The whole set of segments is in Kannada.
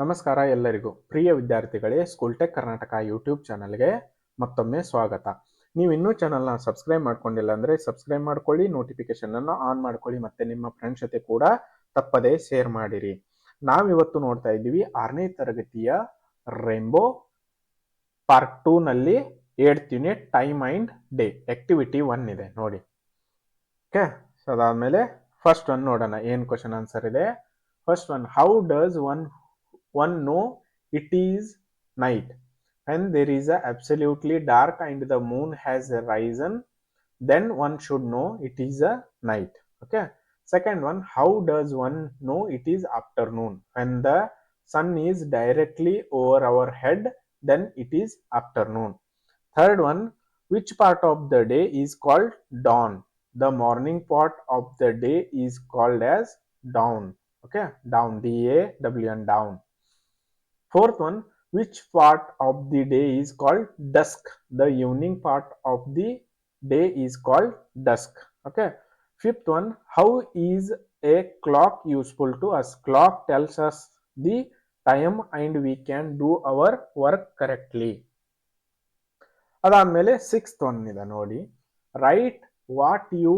ನಮಸ್ಕಾರ ಎಲ್ಲರಿಗೂ. ಪ್ರಿಯ ವಿದ್ಯಾರ್ಥಿಗಳೇ, ಸ್ಕೂಲ್ ಟೆಕ್ ಕರ್ನಾಟಕ ಯೂಟ್ಯೂಬ್ ಚಾನಲ್ಗೆ ಮತ್ತೊಮ್ಮೆ ಸ್ವಾಗತ. ನೀವು ಇನ್ನೂ ಚಾನಲ್ನ ಸಬ್ಸ್ಕ್ರೈಬ್ ಮಾಡ್ಕೊಂಡಿಲ್ಲ ಅಂದರೆ ಸಬ್ಸ್ಕ್ರೈಬ್ ಮಾಡ್ಕೊಳ್ಳಿ, ನೋಟಿಫಿಕೇಶನನ್ನು ಆನ್ ಮಾಡ್ಕೊಳ್ಳಿ, ಮತ್ತು ನಿಮ್ಮ ಫ್ರೆಂಡ್ಸ್ ಜೊತೆ ಕೂಡ ತಪ್ಪದೇ ಶೇರ್ ಮಾಡಿರಿ. ನಾವಿವತ್ತು ನೋಡ್ತಾ ಇದ್ದೀವಿ 6ನೇ ತರಗತಿಯ ರೈನ್ಬೋ ಪಾರ್ಟ್ 2ನಲ್ಲಿ 8th unit time and day activity 1 ಇದೆ ನೋಡಿ. ಓಕೆ, ಸೊ ಅದಾದಮೇಲೆ ಫಸ್ಟ್ ಒನ್ ನೋಡೋಣ ಏನು ಕ್ವಶನ್ ಆನ್ಸರ್ ಇದೆ. First one, how does one know it is night when there is a absolutely dark and the moon has risen? Then one should know it is a night. Okay, second one, how does one know it is afternoon when the sun is directly over our head? Then it is afternoon. Third one, which part of the day is called dawn? The morning part of the day is called as dawn. Okay, dawn, D-A-W-N, dawn. Fourth one, which part of the day is called dusk? The evening part of the day is called dusk. Okay. Fifth one, how is a clock useful to us? Clock tells us the time and we can do our work correctly. ಅದಾದ್ಮೇಲೆ ಸಿಕ್ಸ್ತ್ ಒನ್ ಇದೆ ನೋಡಿ. Write what you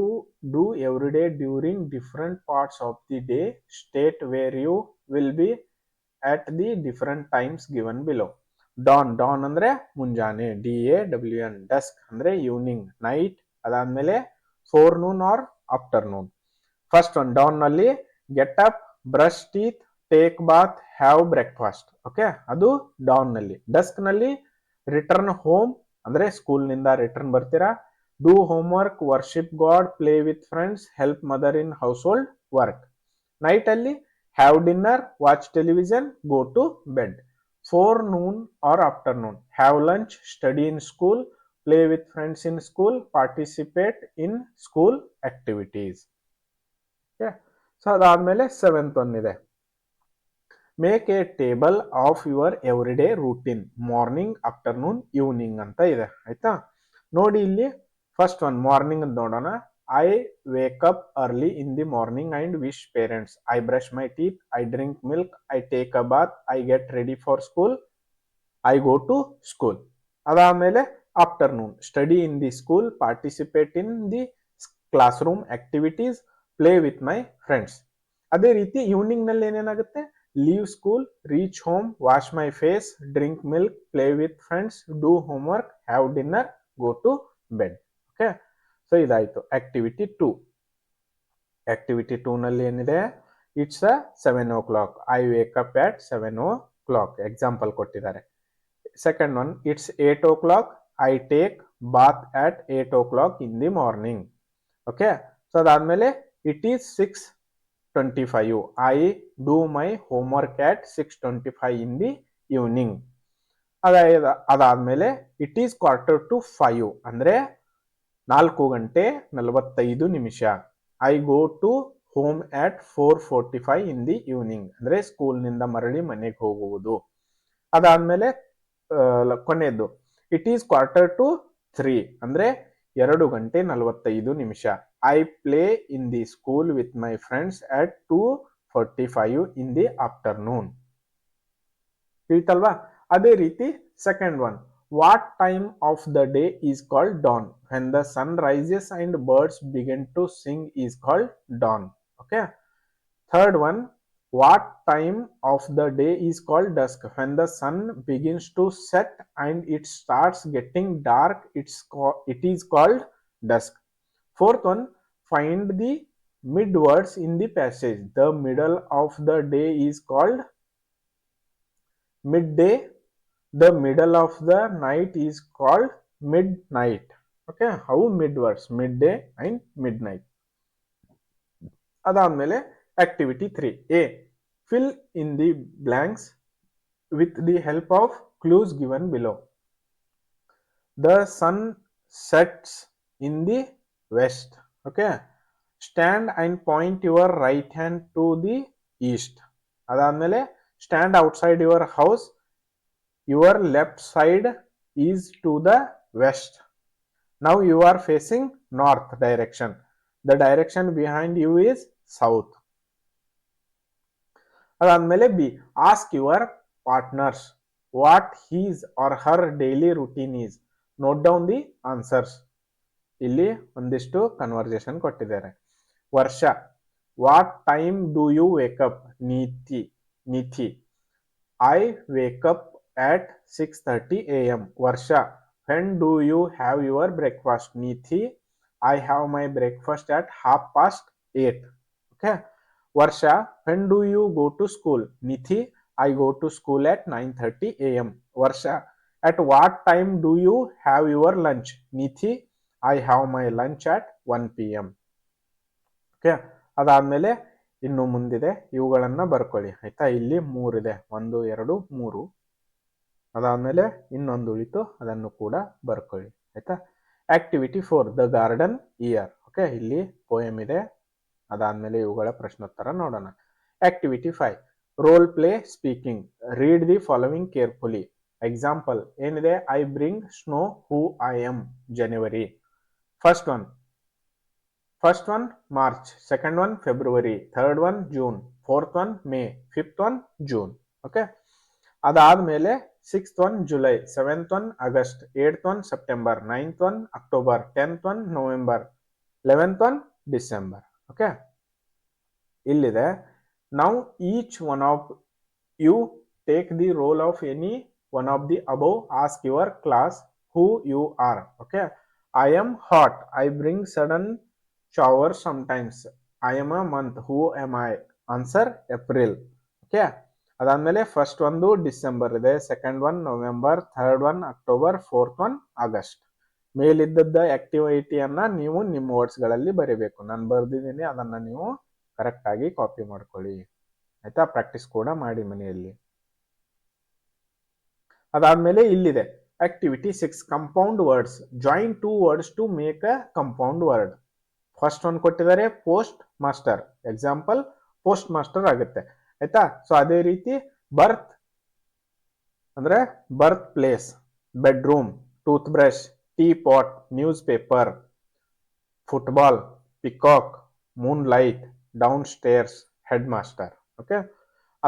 do every day during different parts of the day. State where you will be at the different times given below. Dawn ಅಂದ್ರೆ ಮುಂಜಾನೆ, DAWN. dusk ಅಂದ್ರೆ ಈವ್ನಿಂಗ್, ನೈಟ್. ಅದಾದ್ಮೇಲೆ forenoon or afternoon. First one dawn ನಲ್ಲಿ get up, brush teeth, take bath, have breakfast. Okay, ಅದು ಡಾನ್ ನಲ್ಲಿ. ಡಸ್ಕ್ ನಲ್ಲಿ ರಿಟರ್ನ್ ಹೋಮ್ ಅಂದ್ರೆ ಸ್ಕೂಲ್ ನಿಂದ ರಿಟರ್ನ್ ಬರ್ತೀರಾ. Do homework, worship God, play with friends, help mother in household work. Night ಅಲ್ಲಿ have dinner, watch television, go to bed. Forenoon or afternoon, have lunch, study in school, play with friends in school, participate in school activities. Okay, so ಅದಾದ್ಮೇಲೆ ಸೆವೆಂತ್ ಒನ್ ಇದೆ. Make A table of your everyday routine, morning, afternoon, evening ಅಂತ ಇದೆ. ಆಯ್ತಾ, ನೋಡಿ ಇಲ್ಲಿ ಫಸ್ಟ್ ಒನ್ ಮಾರ್ನಿಂಗ್ ಅಂತ ನೋಡೋಣ. I wake up early in the morning and wish parents. I brush my teeth, I drink milk, I take a bath, I get ready for school, I go to school. ಅದಾದ್ಮೇಲೆ afternoon, study in the school, participate in the classroom activities, play with my friends. ಅದೇ ರೀತಿ ಈವ್ನಿಂಗ್ ನಲ್ಲಿ ಏನೇನಾಗುತ್ತೆ, leave school, reach home, wash my face, drink milk, play with friends, do homework, have dinner, go to bed. Okay, so ಇದಾಯ್ತು ಆಕ್ಟಿವಿಟಿ 2. ಆಕ್ಟಿವಿಟಿ 2 ನಲ್ಲಿ ಏನಿದೆ, it's 7 o'clock. I wake up at 7 o'clock. Example ಕೊಟ್ಟಿದ್ದಾರೆ. Second one, it's 8 o'clock. I take Baat at 8 o'clock in the morning. Okay, so ಅದಾದ್ಮೇಲೆ it is 6:25. I do my homework at 6:25 in the evening. ಅದಾದ್ಮೇಲೆ ಇಟ್ ಈಸ್ 4:45 ಅಂದ್ರೆ 4:45. I go to home at 4:45 in the evening ಅಂದ್ರೆ ಸ್ಕೂಲ್ ನಿಂದ ಮರಳಿ ಮನೆಗೆ ಹೋಗುವುದು. ಅದಾದ್ಮೇಲೆ ಕೊನೆಯದು, ಇಟ್ ಈಸ್ 2:45 ಅಂದ್ರೆ 2:45. I play in the school with my friends at 2:45 in the afternoon. ತಿಳಿತಲ್ವಾ? ಅದೇ ರೀತಿ second one, what time of the day is called dawn? When the sun rises and birds begin to sing is called dawn. Okay. Third one, what time of the day is called dusk? When the sun begins to set and it starts getting dark, it is called dusk. Fourth one, find the mid words in the passage. The middle of the day is called midday. The middle of the night is called midnight. Okay, how mid words, midday and midnight. ಅದಾದ್ಮೇಲೆ activity 3. A, fill in the blanks with the help of clues given below. The sun sets in the west. Okay, stand and point your right hand to the east. ಅದಾದ್ಮೇಲೆ stand outside your house. Your left side is to the west. Now you are facing north direction. The direction behind you is south. ಅದಾದ್ಮೇಲೆ B, ask your partners what his or her daily routine is, note down the answers. ಇಲ್ಲಿ ಒಂದಿಷ್ಟು ಕನ್ವರ್ಸೇಷನ್ ಕೊಟ್ಟಿದ್ದಾರೆ. Varsha, what time do you wake up? Nithi, I wake up at 6:30 a.m. Varsha, when do you have your breakfast? Nithi, I have my breakfast at 8:30. Okay. Varsha, when do you go to school? Nithi, I go to school at 9:30 a.m. Varsha, at what time do you have your lunch? Nithi, I have my lunch at 1 p.m. Okay, ಅದಾದ್ಮೇಲೆ ಇನ್ನು ಮುಂದಿದೆ, ಇವುಗಳನ್ನ ಬರ್ಕೊಳ್ಳಿ ಆಯ್ತಾ. ಇಲ್ಲಿ ಮೂರಿದೆ, 1 2 3. ಅದಾದ್ಮೇಲೆ ಇನ್ನೊಂದು ಉಳಿತು, ಅದನ್ನು ಕೂಡ ಬರ್ಕೊಳ್ಳಿ ಆಯ್ತಾ. Activity 4, the garden year. Okay, ಇಲ್ಲಿ ಪೋಯಮ್ ಇದೆ. ಅದಾದ್ಮೇಲೆ ಇವುಗಳ ಪ್ರಶ್ನೋತ್ತರ ನೋಡೋಣ. Activity 5, role play speaking. Read the following carefully. Example ಏನಿದೆ? I bring snow who I am January. First one March, second one February, third one June, fourth one May, fifth one June. Okay, ಅದಾದ್ಮೇಲೆ 6th one July, 7th one August, 8th one September, 9th one October, 10th one November, 11th one December. Okay, ಇಲ್ಲಿದೆ. Now each one of you take the role of any one of the above. Ask your class who you are. Okay, I am hot, I bring sudden shower sometimes, I am a month, who am I? Answer April. Okay, ಅದಾದ್ಮೇಲೆ ಫಸ್ಟ್ ಒಂದು ಡಿಸೆಂಬರ್ ಇದೆ, second one November, third one October, fourth one August. ಮೇಲಿದ್ದದ್ದ ಆಕ್ಟಿವಿಟಿಯನ್ನ ನೀವು ನಿಮ್ಮ ವರ್ಡ್ಸ್ ಗಳಲ್ಲಿ ಬರೀಬೇಕು. ನಾನು ಬರ್ದಿದ್ದೀನಿ, ಅದನ್ನ ನೀವು ಕರೆಕ್ಟ್ ಆಗಿ ಕಾಪಿ ಮಾಡ್ಕೊಳ್ಳಿ ಆಯ್ತಾ. ಪ್ರಾಕ್ಟೀಸ್ ಕೂಡ ಮಾಡಿ ಮನೆಯಲ್ಲಿ. ಅದಾದ್ಮೇಲೆ ಇಲ್ಲಿದೆ activity 6, compound words. Join 2 words to make a compound word. First one ಕೊಟ್ಟಿದ್ದಾರೆ post master. Example post master ಆಗುತ್ತೆ ಆಯ್ತಾ. ಸೊ ಅದೇ ರೀತಿ ಬರ್ತ್ ಅಂದ್ರೆ birth place, bedroom, tooth brush, tea pot, news paper, football, peacock, moon light, down stairs, head master. Okay,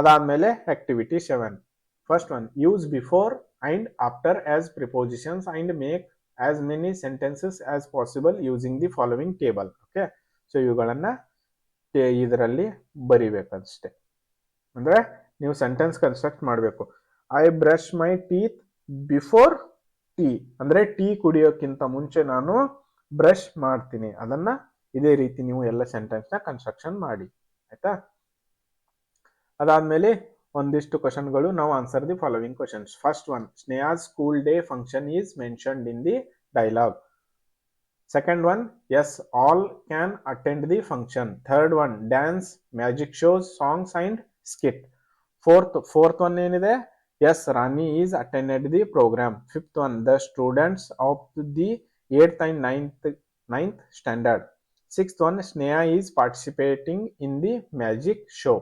ಅದಾದ್ಮೇಲೆ activity 7, first one use before and after as prepositions and make as many sentences as possible using the following table. Okay, so ಇವುಗಳನ್ನ ಇದರಲ್ಲಿ ಬರಿಬೇಕಷ್ಟೇ. ಅಂದ್ರೆ ನೀವು ಸೆಂಟೆನ್ಸ್ ಕನ್ಸ್ಟ್ರಕ್ಟ್ ಮಾಡಬೇಕು. I brush my teeth before tea, ಅಂದ್ರೆ ಟೀ ಕುಡಿಯೋಕ್ಕಿಂತ ಮುಂಚೆ ನಾನು ಬ್ರಷ್ ಮಾಡ್ತೀನಿ. ಅದನ್ನ ಇದೇ ರೀತಿ ನೀವು ಎಲ್ಲ ಸೆಂಟೆನ್ಸ್ ನ ಕನ್ಸ್ಟ್ರಕ್ಷನ್ ಮಾಡಿ ಆಯ್ತಾ. ಅದಾದ್ಮೇಲೆ ಒಂದಿಷ್ಟು ಕ್ವಶನ್ಗಳು. ನಾವು answer the following questions. First one, Sneha's school day function is mentioned in the dialogue. Second one, yes, all can attend the function. Third one, dance, magic shows, songs and skit. Fourth one ಏನಿದೆ? Yes, Rani is attended the program. Fifth one, the students of the 8th and 9th standard. Sixth one, Sneha is participating in the magic show.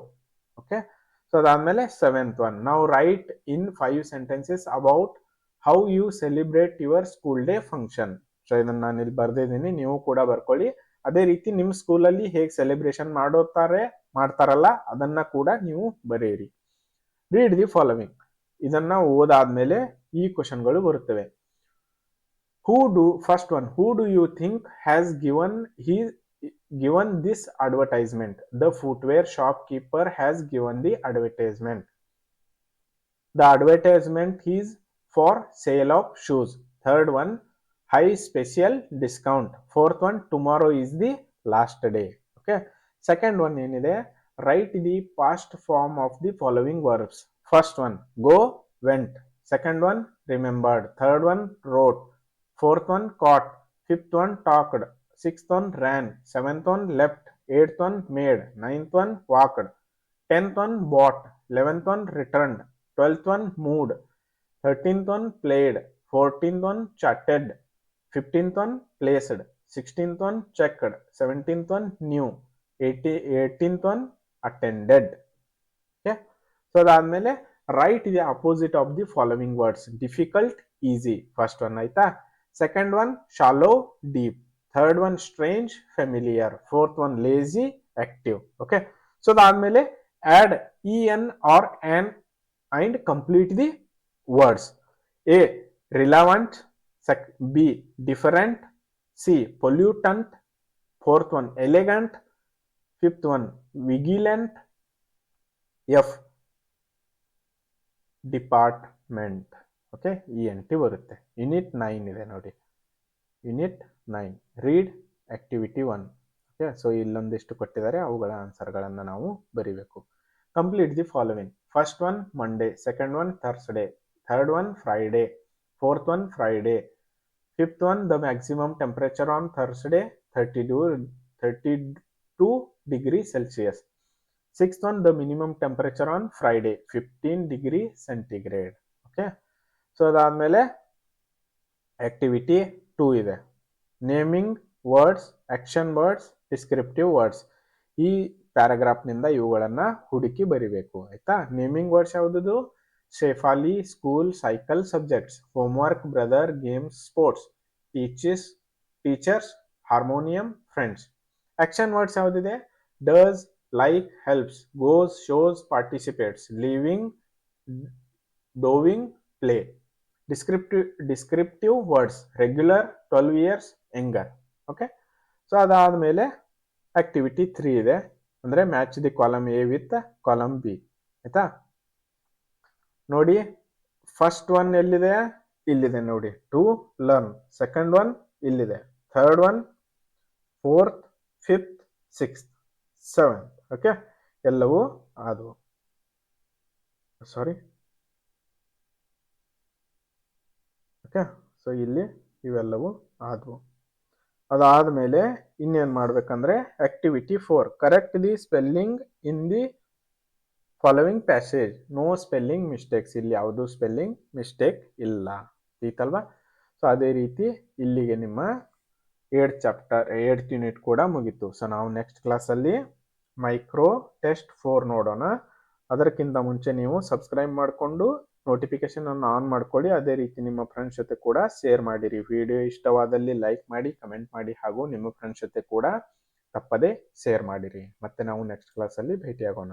Okay, so ಅದಾದ್ಮೇಲೆ 7th one, now write in 5 sentences about how you celebrate your school day function. So ಇದನ್ನ ನಾನು ಇಲ್ಲಿ ಬರ್ದಿದ್ದೀನಿ, ನೀವು ಕೂಡ ಬರ್ಕೊಳ್ಳಿ. ಅದೇ ರೀತಿ ನಿಮ್ಮ ಸ್ಕೂಲಲ್ಲಿ ಹೇಗೆ ಸೆಲೆಬ್ರೇಷನ್ ಮಾಡ್ತಾರಲ್ಲ ಅದನ್ನ ಕೂಡ ನೀವು ಬರೆಯಿರಿ. Read the following. ಇದನ್ನ ಓದಾದ್ಮೇಲೆ ಈ ಕ್ವಶನ್ಗಳು ಬರುತ್ತವೆ. First one, who do you think has given this advertisement? The footwear shopkeeper has given the advertisement. The advertisement is for sale of shoes. Third one, high special discount. Fourth one, tomorrow is the last day. Okay, second one ಏನಿದೆ? Write the past form of the following verbs. First one, go, went. Second one, remembered. Third one, wrote. Fourth one, caught. Fifth one, talked. Sixth one, ran. Seventh one, left. Eighth one, made. Ninth one, walked. 10th one, bought. 11th one, returned. 12th one, moved. 13th one, played. 14th one, chatted. 15th one, placed. 16th one, checked. 17th one, knew. 18th one, attended. Okay, so ಅದಾದ್ಮೇಲೆ write the opposite of the following words. Difficult, easy. First one ಆಯ್ತಾ. Second one, shallow, deep. Third one, strange, familiar. Fourth one, lazy, active. Okay, so ಅದಾದ್ಮೇಲೆ add en or an and complete the words. A, relevant. B, different. C, pollutant. Fourth one, elegant. Fifth one, vigilant. F, department. Okay, ENT ಬರುತ್ತೆ. ಯೂನಿಟ್ 9 ಇದೆ ನೋಡಿ, unit 9 read activity 1. Okay, so ಇಲ್ಲೊಂದಿಷ್ಟು ಕೊಟ್ಟಿದ್ದಾರೆ, ಅವುಗಳ ಆನ್ಸರ್ಗಳನ್ನು ನಾವು ಬರಿಬೇಕು. Complete the following. First one Monday, second one Thursday, third one Friday, fourth one Friday, fifth one the maximum temperature on Thursday 32 degree Celsius. Sixth one, the minimum temperature on Friday 15 degree centigrade. Okay, so ಅದಾದ್ಮೇಲೆ ಆಕ್ಟಿವಿಟಿ 2 ಇದೆ. Naming words, action words, descriptive words. ಈ ಪ್ಯಾರಾಗ್ರಾಫ್ ನಿಂದ ಇವುಗಳನ್ನ ಹುಡುಕಿ ಬರಿಬೇಕು. ಆಯ್ತಾ? ನೇಮಿಂಗ್ ವರ್ಡ್ಸ್ ಯಾವುದು? Shefali, school, cycle, subjects. Homework, brother, games, sports. Teachers, harmonium, friends. Action words ಯಾವುದಿದೆ? Does, like, helps, goes, shows, participates, leaving, doing, play. Descriptive words, regular, 12 years, younger. Okay, so ಅದಾದ್ಮೇಲೆ ಆಕ್ಟಿವಿಟಿ 3 ಇದೆ, ಅಂದ್ರೆ match the column A with column B. ಆಯ್ತಾ? ನೋಡಿ, ಫಸ್ಟ್ ಒನ್ ಎಲ್ಲಿದೆ? ಇಲ್ಲಿದೆ ನೋಡಿ, ಟು ಲರ್ನ್. ಸೆಕೆಂಡ್ ಒನ್ ಇಲ್ಲಿದೆ, third one, fourth, fifth, sixth, seventh. Okay, ಎಲ್ಲವೂ ಆದವು. ಸಾರಿ, ಓಕೆ, ಸೊ ಇಲ್ಲಿ ಇವೆಲ್ಲವೂ ಆದವು. ಅದಾದ್ಮೇಲೆ ಇನ್ನೇನು ಮಾಡ್ಬೇಕಂದ್ರೆ activity 4, correct the spelling in the following passage. No spelling mistakes. ಇಲ್ಲಿ ಯಾವುದು ಸ್ಪೆಲ್ಲಿಂಗ್ ಮಿಸ್ಟೇಕ್ ಇಲ್ಲ. ಈತಲ್ವಾ? ಸೊ ಅದೇ ರೀತಿ ಇಲ್ಲಿಗೆ ನಿಮ್ಮ 8th ಯೂನಿಟ್ ಕೂಡ ಮುಗೀತು. ಸೊ ನಾವು ನೆಕ್ಸ್ಟ್ ಕ್ಲಾಸಲ್ಲಿ ಮೈಕ್ರೋ ಟೆಸ್ಟ್ 4 ನೋಡೋಣ. ಅದಕ್ಕಿಂತ ಮುಂಚೆ ನೀವು ಸಬ್ಸ್ಕ್ರೈಬ್ ಮಾಡಿಕೊಂಡು ನೋಟಿಫಿಕೇಶನ್ ಅನ್ನು ಆನ್ ಮಾಡ್ಕೊಳ್ಳಿ. ಅದೇ ರೀತಿ ನಿಮ್ಮ ಫ್ರೆಂಡ್ಸ್ ಜೊತೆ ಕೂಡ ಶೇರ್ ಮಾಡಿರಿ. ವಿಡಿಯೋ ಇಷ್ಟವಾದಲ್ಲಿ ಲೈಕ್ ಮಾಡಿ, ಕಮೆಂಟ್ ಮಾಡಿ, ಹಾಗೂ ನಿಮ್ಮ ಫ್ರೆಂಡ್ಸ್ ಜೊತೆ ಕೂಡ ತಪ್ಪದೇ ಶೇರ್ ಮಾಡಿರಿ. ಮತ್ತೆ ನಾವು ನೆಕ್ಸ್ಟ್ ಕ್ಲಾಸಲ್ಲಿ ಭೇಟಿಯಾಗೋಣ.